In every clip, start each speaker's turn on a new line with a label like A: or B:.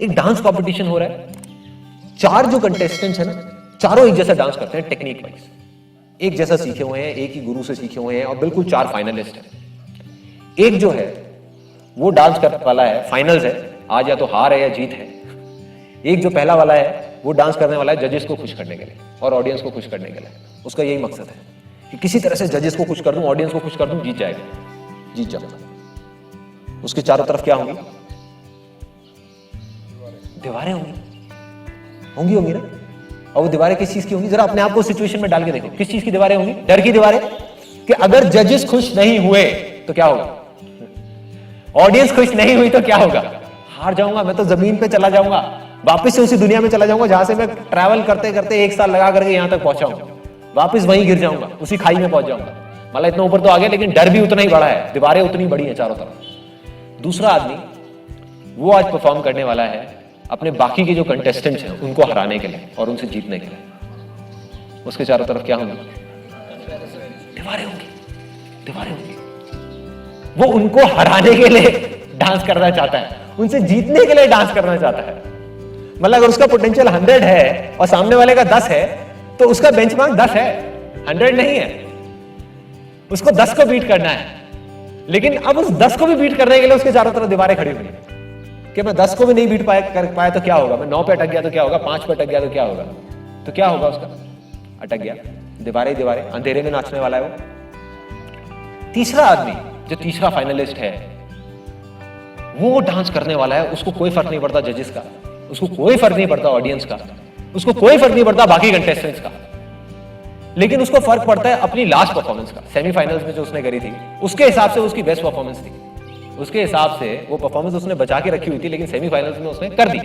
A: एक dance competition हो रहा है, चार जो कंटेस्टेंट्स है ना, चारों एक जैसा डांस करते हैं टेक्निक वाइज, एक जैसा सीखे हुए हैं, एक ही गुरु से सीखे हुए हैं और बिल्कुल चार फाइनलिस्ट हैं। एक जो है वो डांस करने वाला है, फाइनल्स है, आज या तो हार है या जीत है। एक जो पहला वाला है वो डांस करने वाला है जजेस को खुश करने के लिए और ऑडियंस को खुश करने के लिए। उसका यही मकसद है कि किसी तरह से जजेस को खुश कर दूं, ऑडियंस को खुश कर दूं, जीत जाएगा, जीत जाऊंगा। उसके चारों तरफ क्या होंगी? दीवारें होंगी, होंगी होंगी ना। और वो दीवारें किस चीज की होंगी? जरा अपने आप को सिचुएशन में डाल के देखो, किस चीज की दीवारें होंगी? डर की दीवारें, कि अगर जजेस खुश नहीं हुए तो क्या होगा, ऑडियंस खुश नहीं हुई तो क्या होगा, हार जाऊंगा, मैं तो जमीन पे चला जाऊंगा, वापस से उसी दुनिया में चला जाऊंगा जहां से मैं ट्रैवल करते करते 1 साल लगा करके यहां तक पहुंचा हूं, वापस वहीं गिर जाऊंगा, उसी खाई में पहुंच जाऊंगा। मतलब इतना ऊपर तो आ गया, लेकिन डर भी उतना ही बड़ा है, दीवारें उतनी बड़ी हैं चारों तरफ। दूसरा आदमी वो आज परफॉर्म करने वाला है अपने बाकी के जो कंटेस्टेंट्स हैं उनको हराने के लिए और उनसे जीतने के लिए। उसके चारों तरफ क्या होंगे? दीवारें होंगी, दीवारें होंगी। वो उनको हराने के लिए डांस करना चाहता है, उनसे जीतने के लिए डांस करना चाहता है। मतलब अगर उसका पोटेंशियल 100 है और सामने वाले का 10 है तो उसका बेंचमार्क 10 है, 100 नहीं है। उसको 10 को बीट करना है, लेकिन अब उस 10 को भी बीट करने के लिए उसके चारों तरफ दीवारें खड़ी हुई हैं कि मैं 10 को भी नहीं बीट कर पाया तो क्या होगा, मैं 9 पे अटक गया तो क्या होगा, 5 पे अटक गया तो क्या होगा, तो क्या होगा उसका, अटक गया। दीवारें दीवारें, अंधेरे में नाचने वाला है वो। तीसरा आदमी जो तीसरा फाइनलिस्ट है वो डांस करने वाला है, उसको कोई फर्क नहीं पड़ता जजेस का, उसको कोई फर्क नहीं पड़ता ऑडियंस का, उसको कोई फर्क नहीं पड़ता बाकी कंटेस्टेंट्स का, लेकिन उसको फर्क पड़ता है अपनी लास्ट परफॉर्मेंस का। सेमीफाइनल्स में जो उसने करी थी उसके हिसाब से उसकी बेस्ट परफॉर्मेंस थी, उसके हिसाब से वो परफॉर्मेंस उसने बचा के रखी हुई थी, लेकिन सेमीफाइनल्स में उसने कर दी,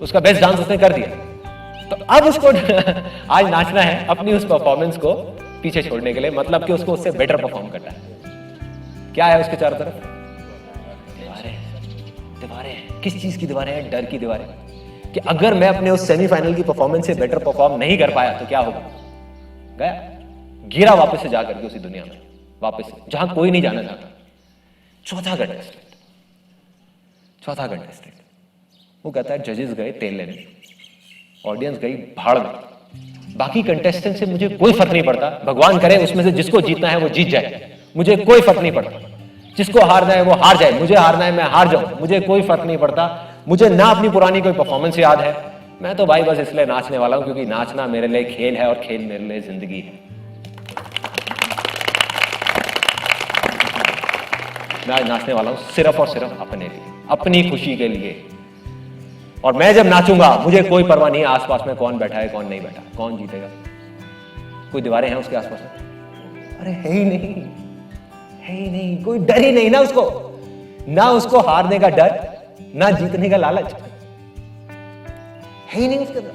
A: उसका बेस्ट डांस उसने कर दिया। तो अब उसको आज नाचना है अपनी उस परफॉर्मेंस को पीछे छोड़ने के लिए, मतलब कि उसको उससे बेटर परफॉर्म करना है। क्या है उसके चारों तरफ? दीवारें, दीवारें। किस चीज की दीवारें हैं? डर की दीवारें, कि अगर मैं अपने उस सेमीफाइनल की परफॉर्मेंस से बेटर परफॉर्म नहीं कर पाया तो क्या होगा, गया, गिरा वापस से जाकर के उसी दुनिया में, वापस से जहां कोई नहीं जाना चाहता। चौथा कंटेस्टेंट वो कहता है जजेस गए तेल लेने, ऑडियंस गई भाड़ में, बाकी कंटेस्टेंट से मुझे कोई फर्क नहीं पड़ता, भगवान करे उसमें से जिसको जीतना है वो जीत जाए, मुझे कोई फर्क नहीं पड़ता, जिसको हारना है वो हार जाए, मुझे हारना है मैं हार जाऊं, मुझे कोई फर्क नहीं पड़ता, मुझे ना अपनी पुरानी कोई परफॉर्मेंस याद है, मैं तो भाई बस इसलिए नाचने वाला हूं क्योंकि नाचना मेरे लिए खेल है और खेल मेरे लिए जिंदगी है। मैं आज नाचने वाला हूं सिर्फ और सिर्फ अपने लिए, अपनी खुशी के लिए, और मैं जब नाचूंगा मुझे कोई परवाह नहीं है आसपास में कौन बैठा है कौन नहीं बैठा, कौन जीतेगा, कोई दीवारें हैं उसके आसपास में? अरे है ही नहीं, है ही नहीं, कोई डर ही नहीं ना उसको, ना उसको हारने का डर, ना जीतने का लालच, है ही नहीं उसके अंदर।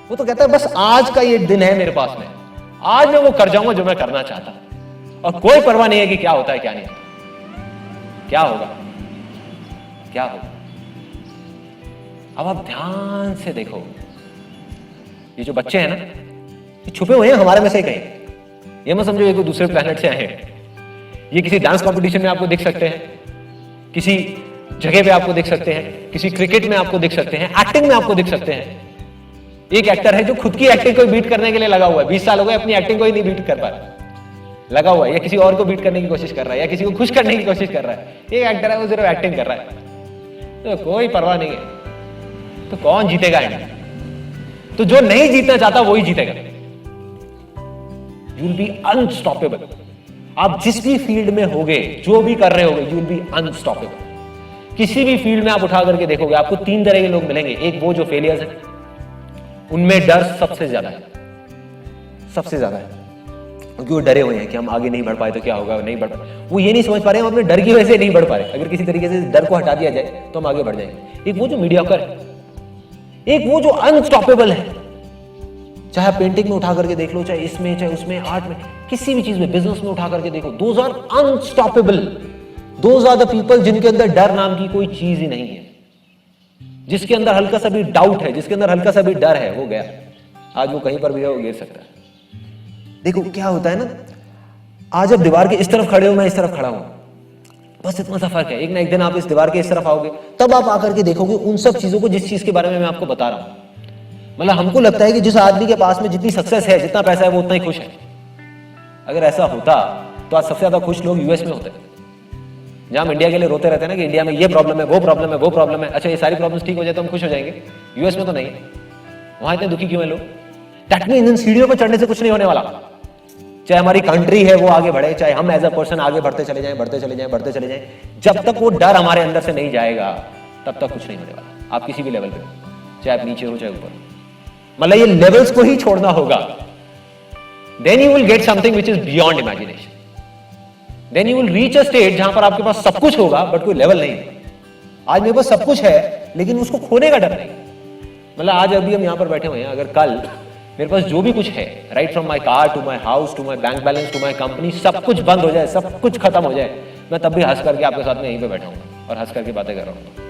A: वो तो कहता है बस आज का ये दिन है मेरे पास में, आज मैं वो कर जाऊंगा जो मैं करना चाहता, और कोई परवाह नहीं है कि क्या होता है क्या नहीं होता, क्या होगा क्या होगा। अब आप ध्यान से देखो, ये जो बच्चे हैं ना, ये छुपे हुए हैं हमारे में से कहीं, ये मत समझो ये कोई दूसरे प्लेनेट से आए हैं। ये किसी डांस कंपटीशन में आपको देख सकते हैं, किसी जगह पे आपको देख सकते हैं, किसी क्रिकेट में आपको देख सकते हैं, एक्टिंग में आपको देख सकते हैं। एक एक्टर है जो खुद की एक्टिंग को बीट करने के लिए लगा हुआ है, 20 साल हो गए अपनी एक्टिंग को ही नहीं बीट कर पा रहा, लगा हुआ है, या किसी और को बीट करने की कोशिश कर रहा है, या किसी को खुश करने की कोशिश कर रहा है। एक एक्टर है वो सिर्फ एक्टिंग कर रहा है, तो कोई परवाह नहीं है। तो कौन जीतेगा इंडिया? तो जो नहीं जीतना चाहता वही जीतेगा। You will be unstoppable. आप जिस भी फील्ड में होगे, जो भी कर रहे होगे, यू विल बी अनस्टॉपेबल। किसी भी फील्ड में आप उठा करके देखोगे आपको 3 तरह के लोग मिलेंगे। एक वो जो फेलियर्स है, उनमें डर सबसे ज्यादा है, सबसे ज्यादा है, क्योंकि वो डरे हुए हैं कि हम आगे नहीं बढ़ पाए तो क्या होगा, नहीं बढ़ पाए, वो ये नहीं समझ पा रहे हैं हम अपने डर की वजह से नहीं बढ़ पा रहे। अगर किसी तरीके से डर को हटा दिया जाए तो हम आगे बढ़ जाएंगे। एक वो जो मीडियोकर है, एक वो जो अनस्टॉपेबल है। चाहे आप पेंटिंग में उठा करके देख लो, चाहे इसमें, चाहे उसमें, आर्ट में, किसी भी चीज में, बिजनेस में उठा करके देखो, those are unstoppable. Those are the people जिनके अंदर डर नाम की कोई चीज ही नहीं है। जिसके अंदर हल्का सा भी डाउट है, जिसके अंदर हल्का सा भी डर है, वो गया, आज वो कहीं पर भी है, वो गिर सकता है। देखो क्या होता है ना, आज आप दीवार के इस तरफ खड़े हो, मैं इस तरफ खड़ा हूं, बस इतना सा फर्क है। एक ना एक दिन आप इस दीवार के इस तरफ आओगे, तब आप आकर के देखोगे उन सब चीजों को जिस चीज के बारे में मैं आपको बता रहा हूं। मतलब हमको लगता है कि जिस आदमी के पास में जितनी सक्सेस है, जितना पैसा है, वो उतना ही खुश है। अगर ऐसा होता तो आज सबसे ज्यादा खुश लोग यूएस में होते, जहां हम इंडिया के लिए रोते रहते हैं ना कि इंडिया में ये प्रॉब्लम है, वो प्रॉब्लम है, वो प्रॉब्लम है। अच्छा, ये सारी प्रॉब्लम्स ठीक हो जाए तो हम खुश हो जाएंगे। यूएस में तो नहीं है, वहां इतने दुखी क्यों है लोग? टैक्मी इन सीढ़ियों पर चढ़ने से कुछ नहीं होने वाला। चाहे हमारी कंट्री है वो आगे बढ़े, चाहे हम एज अ पर्सन आगे बढ़ते चले जाएं, बढ़ते चले जाएं, बढ़ते चले जाएं, जब तक वो डर हमारे अंदर से नहीं जाएगा तब तक कुछ नहीं होने वाला। आप किसी भी लेवल पे, चाहे आप नीचे हो चाहे ऊपर, मतलब ये लेवल्स को ही छोड़ना होगा। Then you will get something which is beyond imagination. Then you will reach a state जहां पर आपके पास सब कुछ होगा बट कोई लेवल नहीं। आज मेरे पास सब कुछ है लेकिन उसको खोने का डर नहीं। मतलब आज अभी हम यहां पर बैठे हुए हैं, अगर कल मेरे पास जो भी कुछ है, right from my car to my house to my bank balance to my company, सब कुछ बंद हो जाए, सब कुछ खत्म हो जाए, मैं तब भी हंस करके आपके साथ में यहीं पे बैठा हूं और हंस करके बातें कर रहा हूं।